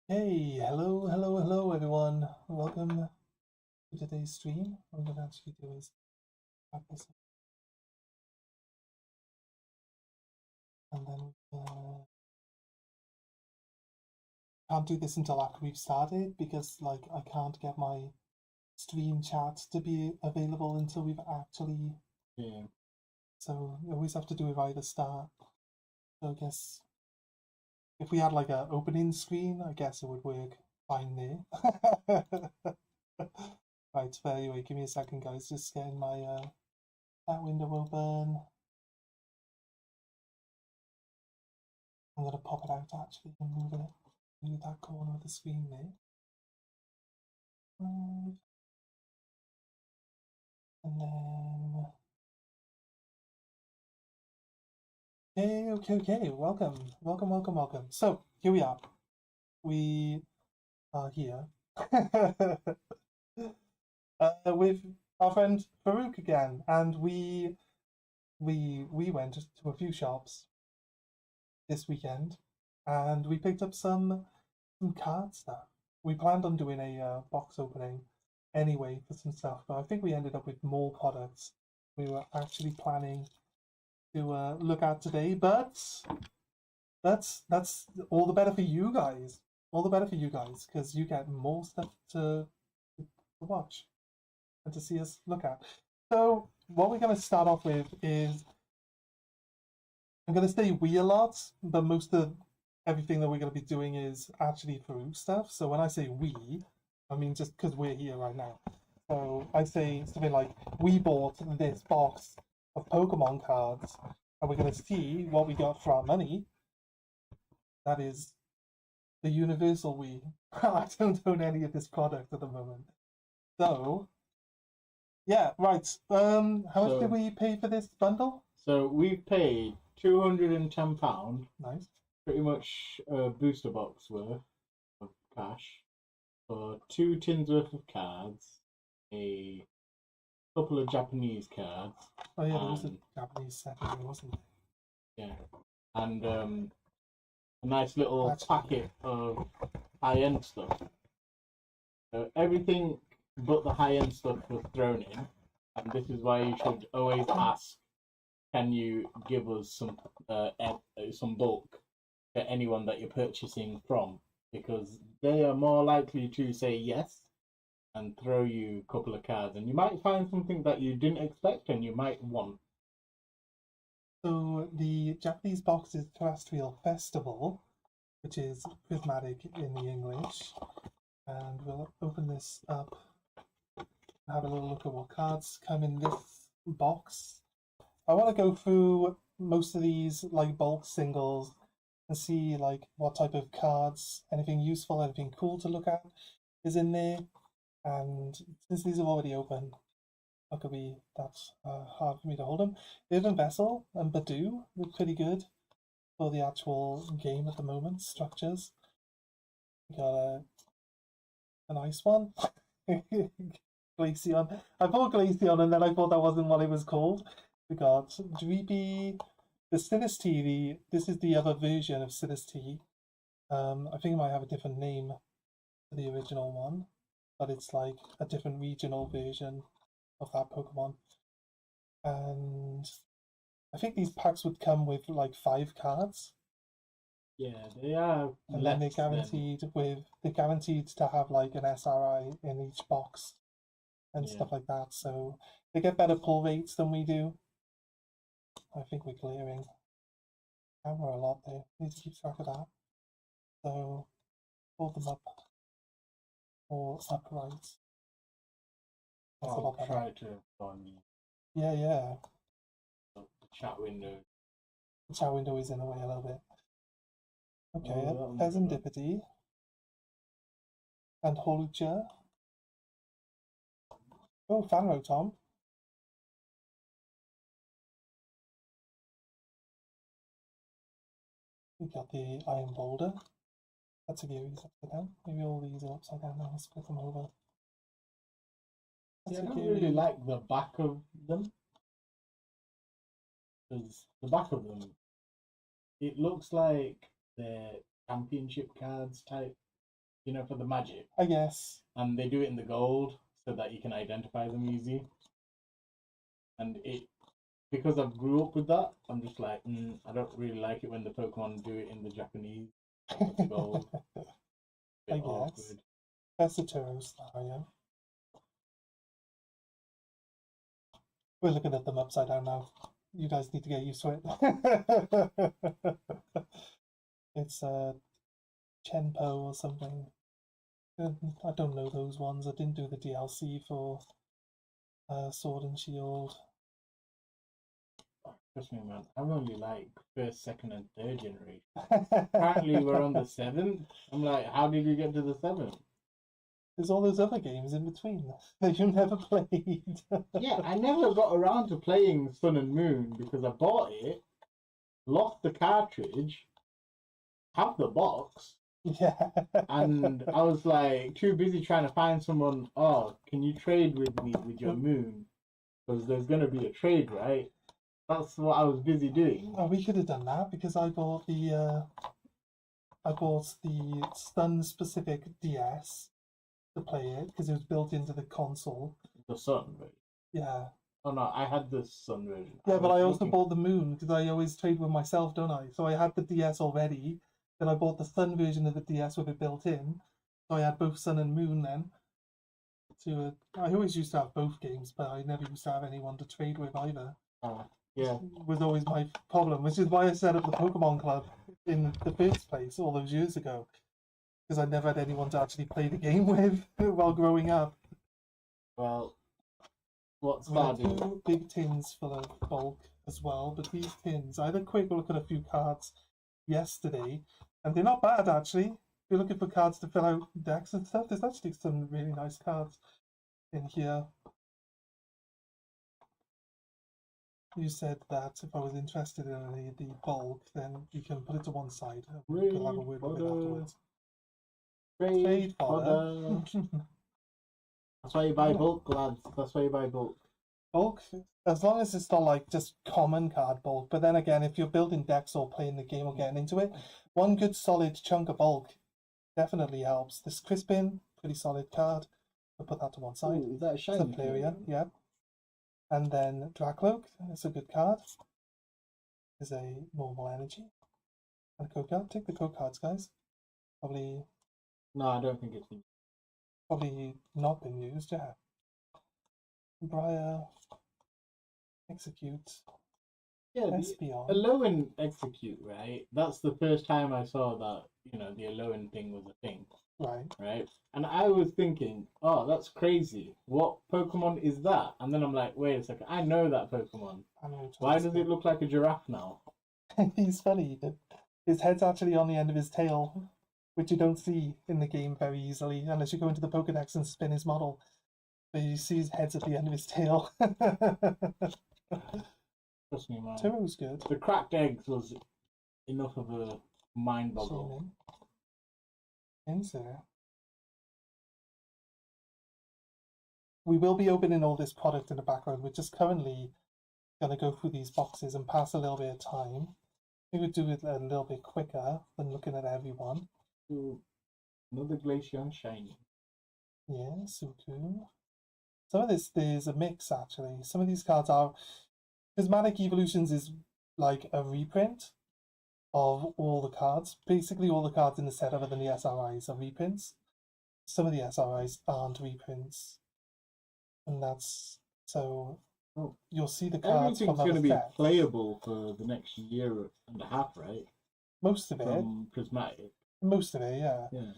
Hey, hello everyone. Welcome to today's stream. What I'm going to actually do is wrap this up and then can't do this until after we've started because like I can't get my stream chat to be available until we've actually so you always have to do it right at the start. So I guess if we had like an opening screen, I guess it would work fine there. Right, but anyway, give me a second guys, just getting my that window open. I'm going to pop it out actually and move that corner of the screen there. And then, okay. Welcome. So here we are. We are here with our friend Farouk again, and we went to a few shops this weekend, and we picked up some card stuff. We planned on doing a box opening anyway for some stuff, but I think we ended up with more products we were actually planning to look at today. But that's all the better for you guys. All the better for you guys because you get more stuff to watch and to see us look at. So what we're going to start off with is I'm going to say we a lot, but most of everything that we're going to be doing is actually Farouk stuff. So when I say we, I mean just because we're here right now. So I say something like, we bought this box of Pokemon cards, and we're going to see what we got for our money. That is the universal we. I don't own any of this product at the moment. So, yeah, right. How much did we pay for this bundle? So we paid £210, Nice. pretty much a booster box worth of cash, for 2 tins worth of cards, a couple of Japanese cards. Oh yeah, there was a Japanese set here, wasn't there? Yeah, and a nice little packet of high-end stuff. So everything but the high-end stuff was thrown in, and this is why you should always ask, can you give us some bulk to anyone that you're purchasing from? Because they are more likely to say yes and throw you a couple of cards, and you might find something that you didn't expect and you might want. So the Japanese box is Terrestrial Festival, which is prismatic in the English. And we'll open this up and have a little look at what cards come in this box. I want to go through most of these like bulk singles and see like what type of cards, anything useful, anything cool to look at is in there. And since these are already open, not gonna be that hard for me to hold them. Urban Vessel and Badoo look pretty good for the actual game at the moment. Structures. We got a nice one. Glaceon. I bought Glaceon and then I thought that wasn't what it was called. We got Dreepy, the Sinistea. This is the other version of Sinistea. I think it might have a different name to the original one, but it's like a different regional version of that Pokemon. And I think these packs would come with like 5 cards. Yeah, they are. And then they're guaranteed to have like an SRI in each box and stuff like that. So they get better pull rates than we do. I think we're clearing camera a lot there. Need to keep track of that. So pull them up or upright. I'll try to find Yeah. the chat window. The chat window is in the way a little bit. Okay, Oh, Pheasantipity and Holucha. Oh, Fanro Tom. We got the Iron Boulder. That's a Geary's upside down. Maybe all these are upside down now. Let's flip them over. Yeah, I don't really like the back of them. Because the back of them, it looks like they're championship cards type you know, for the magic. I guess. And they do it in the gold so that you can identify them easy. And because I grew up with that, I'm just like, I don't really like it when the Pokemon do it in the Japanese with the gold. I guess. Awkward. That's the Turo scenario. We're looking at them upside down now. You guys need to get used to it. It's Chenpo or something. I don't know those ones. I didn't do the DLC for Sword and Shield. Trust me, man. I'm only like first, second, and third generation. Apparently, we're on the 7th. I'm like, how did you get to the 7th? There's all those other games in between that you never played. Yeah, I never got around to playing Sun and Moon because I bought it, lost the cartridge, have the box, Yeah. and I was like too busy trying to find someone. Oh, can you trade with me with your Moon? Because there's gonna be a trade, right? That's what I was busy doing. Oh, we could have done that because I bought the Stun specific DS to play it because it was built into the console. The Sun, right? Yeah. Oh no, I had the Sun version. Yeah, but I also bought the Moon because I always trade with myself, don't I? So I had the DS already. Then I bought the Sun version of the DS with it built in. So I had both Sun and Moon then. I always used to have both games, but I never used to have anyone to trade with either. Yeah. Was always my problem, which is why I set up the Pokemon Club in the first place all those years ago. Because I never had anyone to actually play the game with while growing up. Well, what's We had 2 big tins full of bulk as well, but these tins, I had a quick look at a few cards yesterday, and they're not bad actually. If you're looking for cards to fill out decks and stuff, there's actually some really nice cards in here. You said that if I was interested in any of the bulk, then you can put it to one side. We'll have a word with it afterwards. Trade fodder. That's why you buy bulk, lads. That's why you buy bulk. Bulk, as long as it's not like just common card bulk. But then again, if you're building decks or playing the game or getting into it, one good solid chunk of bulk definitely helps. This Crispin, pretty solid card. I'll put that to one side. Ooh, is that a shiny? Superior, yeah. And then Dracloak, it's a good card. Is a normal energy. And a code card. Take the code cards, guys. Probably. No, I don't think it's been. Probably not been used, yeah. Briar. Execute. Yeah, Espion. Alolan Execute, right? That's the first time I saw that, you know, the Alolan thing was a thing. Right. Right? And I was thinking, oh, that's crazy. What Pokemon is that? And then I'm like, wait a second, I know that Pokemon. Why does it look like a giraffe now? He's funny. His head's actually on the end of his tail, which you don't see in the game very easily, unless you go into the Pokedex and spin his model. But you see his head's at the end of his tail. Trust me, man. Turo's good. The cracked eggs was enough of a mind boggle. Insert. We will be opening all this product in the background. We're just currently going to go through these boxes and pass a little bit of time. We would do it a little bit quicker than looking at everyone. Ooh, another Glaceon shiny. Yeah, Suicune. Some of this, there's a mix actually. Some of these cards are... Prismatic Evolutions is like a reprint of all the cards. Basically all the cards in the set other than the SRIs are reprints. Some of the SRIs aren't reprints. And that's... So you'll see the cards everything's from going to be sets. Playable for the next year and a half, right? Most of it. From Prismatic. Most of it, yeah. Yeah.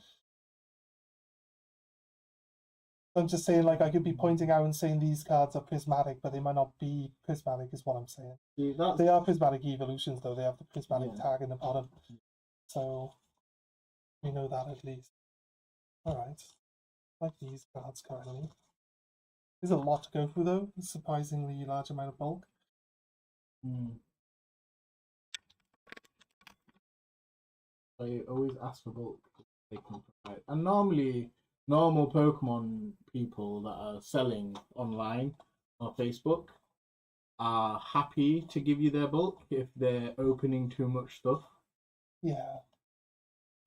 I'm just saying, like, I could be pointing out and saying these cards are prismatic, but they might not be prismatic, is what I'm saying. See, they are prismatic evolutions, though. They have the prismatic tag in the bottom. So, we know that at least. Alright. Like these cards currently. There's a lot to go through, though. A surprisingly large amount of bulk. I always ask for bulk. They can provide. And normally... normal Pokemon people that are selling online or Facebook are happy to give you their bulk if they're opening too much stuff. Yeah.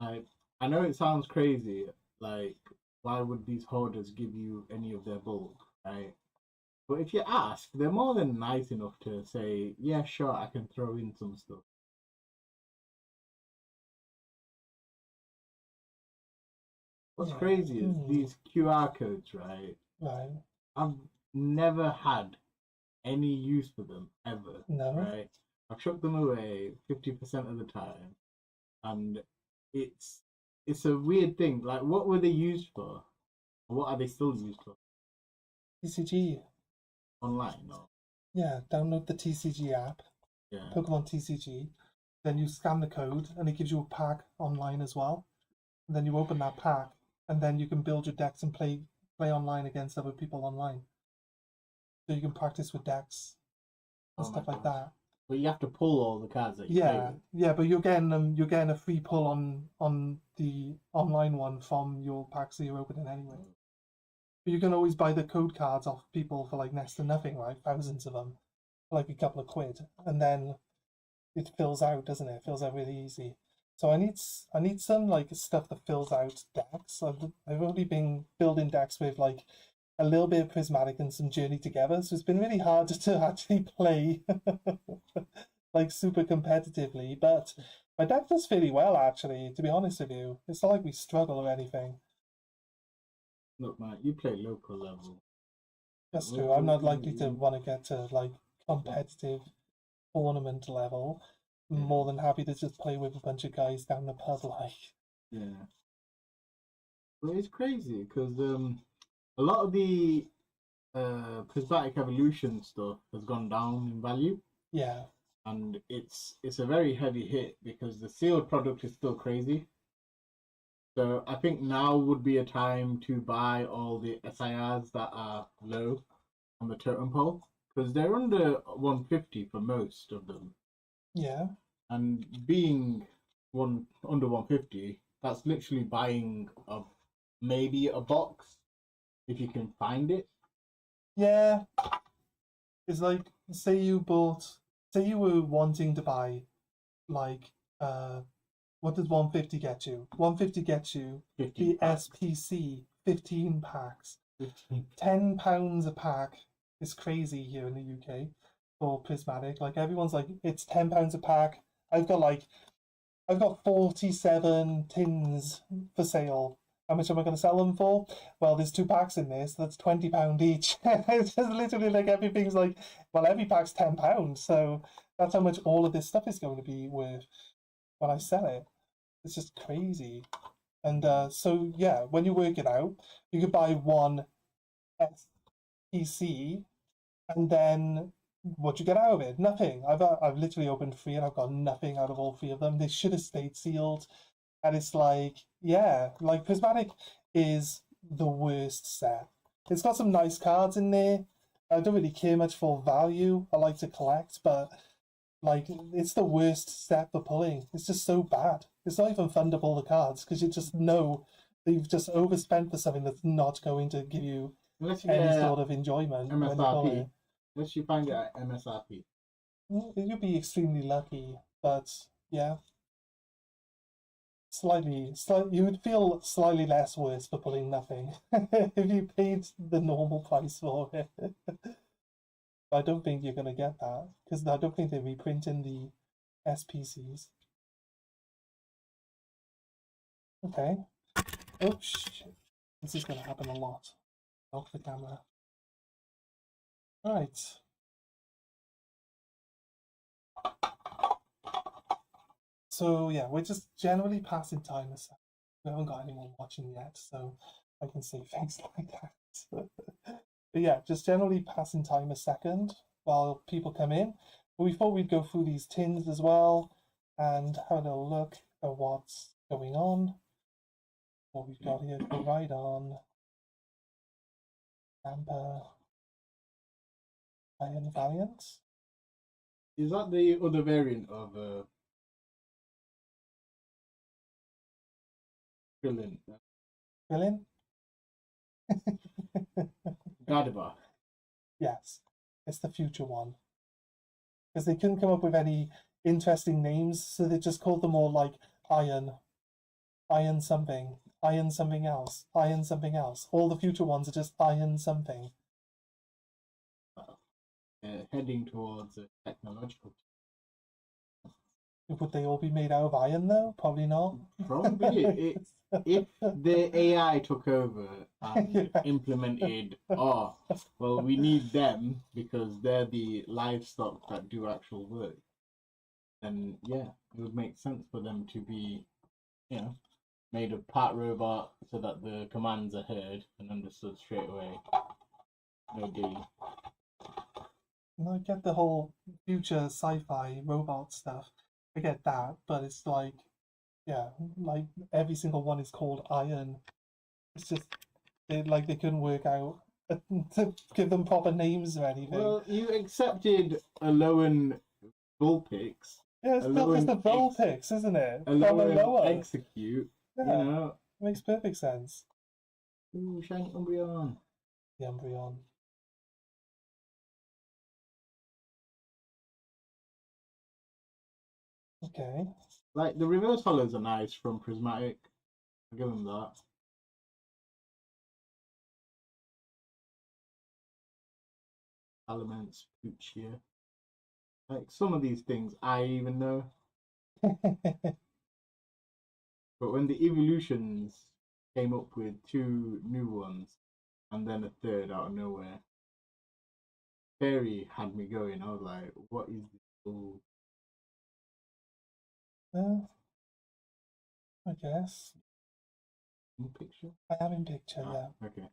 I know it sounds crazy. like, why would these hoarders give you any of their bulk, right? But if you ask, they're more than nice enough to say, yeah, sure, I can throw in some stuff. What's crazy is these QR codes, right? Right. I've never had any use for them ever. No. Right? I've chucked them away 50% of the time, and it's a weird thing. Like, what were they used for? What are they still used for? TCG. Online, or Yeah, download the TCG app. yeah. Pokemon TCG. Then you scan the code, and it gives you a pack online as well. And then you open that pack, and then you can build your decks and play online against other people online. So you can practice with decks and stuff like that. But you have to pull all the cards that you play with. Yeah, but you're getting a free pull on the online one from your packs that you're opening anyway. But you can always buy the code cards off people for like next to nothing, right? Thousands of them, for like a couple of quid, and then it fills out, doesn't it? It fills out really easy. So I need some like stuff that fills out decks. I've only been building decks with like a little bit of prismatic and some journey together, so it's been really hard to actually play like super competitively. But my deck does fairly well, actually, to be honest with you. It's not like we struggle or anything. Look, man, you play local level. That's true. I'm not likely to want to get to like competitive tournament level. I'm more than happy to just play with a bunch of guys down the pub, like. Yeah. Well, it's crazy because a lot of the prismatic evolution stuff has gone down in value. Yeah. And it's a very heavy hit because the sealed product is still crazy. So I think now would be a time to buy all the SIRs that are low on the totem pole because they're under 150 for most of them. Yeah. And being under 150, that's literally buying maybe a box if you can find it. Yeah. It's like say you were wanting to buy like what does 150 get you? 150 gets you the packs. SPC 15 packs. 15. £10 a pack is crazy here in the UK for prismatic. Like everyone's like, it's £10 a pack. I've got 47 tins for sale. How much am I going to sell them for? Well, there's 2 packs in this, so that's £20 each. It's just literally like everything's like, well, every pack's £10, so that's how much all of this stuff is going to be worth when I sell it. It's just crazy. And so yeah, when you work it out, you could buy one SPC, and then what you get out of it? Nothing. I've literally opened 3 and I've got nothing out of all 3 of them. They should have stayed sealed. And it's like, yeah, like prismatic is the worst set. It's got some nice cards in there. I don't really care much for value. I like to collect, but like it's the worst set for pulling. It's just so bad. It's not even fun to pull the cards because you just know that you've just overspent for something that's not going to give you any sort of enjoyment MSRP. when you pull it. Unless you find it at MSRP. You'd be extremely lucky, but yeah. Slightly, you would feel slightly less worse for pulling nothing if you paid the normal price for it. I don't think you're going to get that because I don't think they're reprinting the SPCs. Okay. Oh shit! This is going to happen a lot. Off the camera. Right. So yeah, we're just generally passing time a second. We haven't got anyone watching yet, so I can say things like that. But yeah, just generally passing time a second while people come in. But we thought we'd go through these tins as well and have a look at what's going on. What we've got here, go right on. Amber. Iron Valiant. Is that the other variant of Krillin? Krillin? Gardevoir. Yes, it's the future one. Because they couldn't come up with any interesting names, so they just called them all like Iron iron something, iron something else, iron something else. All the future ones are just iron something. Heading towards a technological. Would they all be made out of iron though? Probably not. Probably. If the AI took over and implemented, oh, well, we need them because they're the livestock that do actual work, then yeah, it would make sense for them to be, made of part robot so that the commands are heard and understood straight away. No dilly. I get the whole future sci-fi robot stuff. I get that, but it's like, yeah, like every single one is called Iron. It's just they couldn't work out to give them proper names or anything. Well, you accepted Alolan Vulpix. Yeah, it's still just a Vulpix, isn't it? Alolan Execute. Yeah, it makes perfect sense. Ooh, shiny Umbreon. The Umbreon. Okay. Like the reverse hollows are nice from Prismatic. I'll give them that. Elements, Pooch here. Like some of these things I even know. But when the evolutions came up with 2 new ones and then a third out of nowhere, Fairy had me going. I was like, what is this? Ooh. I guess. In picture? I am in picture, yeah. Okay.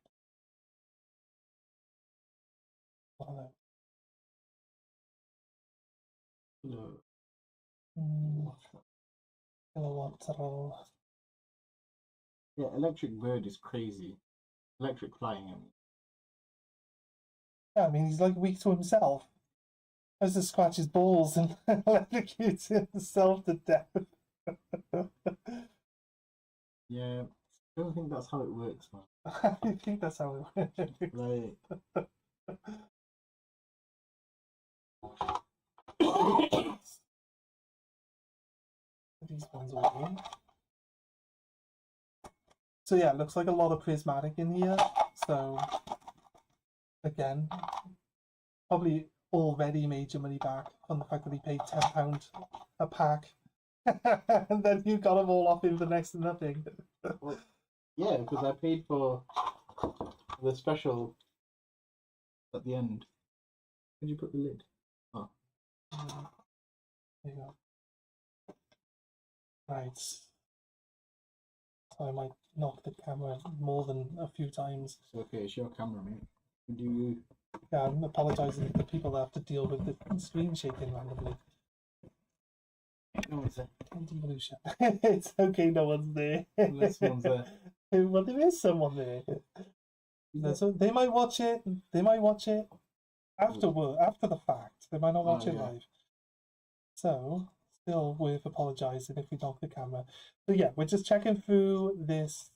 Hello. Hello. Yeah, Electric Bird is crazy. Electric Flying, I mean. Yeah, I mean, he's like weak to himself. Has to scratch his balls and electrocutes himself to death. Yeah, I don't think that's how it works, man. I think that's how it works. Like, these ones away. So yeah, looks like a lot of prismatic in here. So again, probably already made your money back on the fact that he paid £10 a pack. And then you got them all off him for next to nothing. Well, yeah, because I paid for the special at the end. Did you put the lid? Oh. There you go. Right. So I might knock the camera more than a few times. It's okay, it's your camera, mate. Do you? Yeah, I'm apologising to the people that have to deal with the screen shaking randomly. No one's there. Anti-evolution. It's okay, no one's there. Unless someone's there. Well, there is someone there. No, so they might watch it. They might watch it after the fact. They might not watch it live. So, still worth apologising if we knock the camera. So yeah, we're just checking through these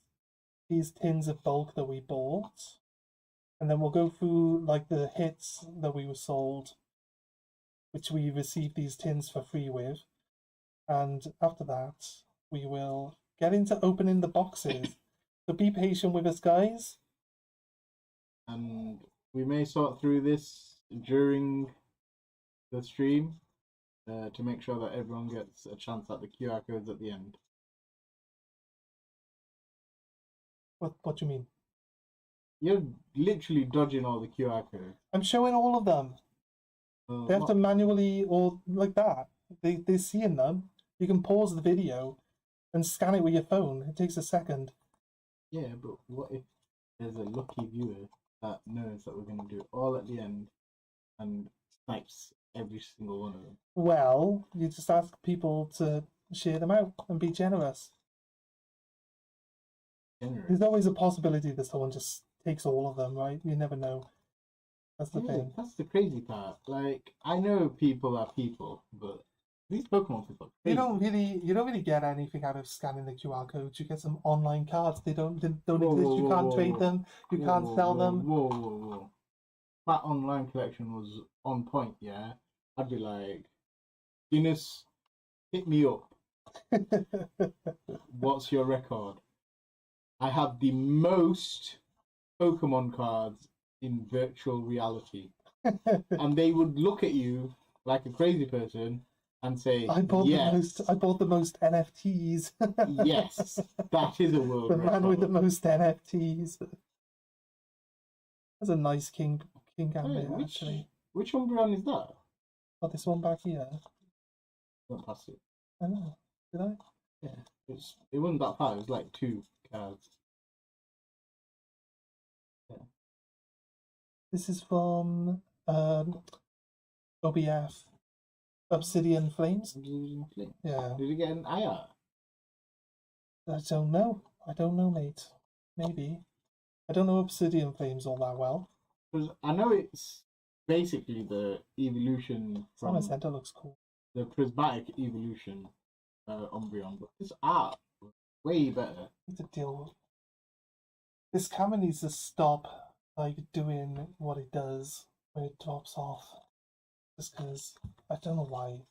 tins of bulk that we bought, and then we'll go through like the hits that we were sold, which we received these tins for free with, and after that we will get into opening the boxes. So be patient with us, guys. And we may sort through this during the stream to make sure that everyone gets a chance at the QR codes at the end. What do you mean? You're literally dodging all the QR codes. I'm showing all of them. They have to manually, or like that. They're seeing them. You can pause the video and scan it with your phone. It takes a second. Yeah, but what if there's a lucky viewer that knows that we're going to do it all at the end and snipes every single one of them? Well, you just ask people to share them out and be generous. There's always a possibility that someone just takes all of them, right? You never know. That's the thing. That's the crazy part. Like, I know people are people, but these Pokemon people are crazy. You don't really get anything out of scanning the QR codes. You get some online cards. They don't exist. You can't trade them. You can't sell them. Whoa. That online collection was on point, yeah. I'd be like, Guinness, hit me up. What's your record? I have the most Pokemon cards in virtual reality. And they would look at you like a crazy person and say, I bought yes, the most NFTs. yes, that is a world The record. man with the most NFTs. That's a nice king gambit, actually. Which Umbreon is that? Oh, this one back here. Don't pass it. I know. Did I? Yeah, it wasn't that far. It was like 2 cards. Yeah. This is from OBF. Obsidian Flames? Obsidian Flame. Yeah. Did you get an IR? I don't know. I don't know, mate. Maybe. I don't know Obsidian Flames all that well. Because I know it's basically the evolution from Summer Center looks cool. the prismatic evolution Umbreon, but this art was way better. Need to deal with this camera needs to stop like doing what it does when it drops off. Just because I don't know why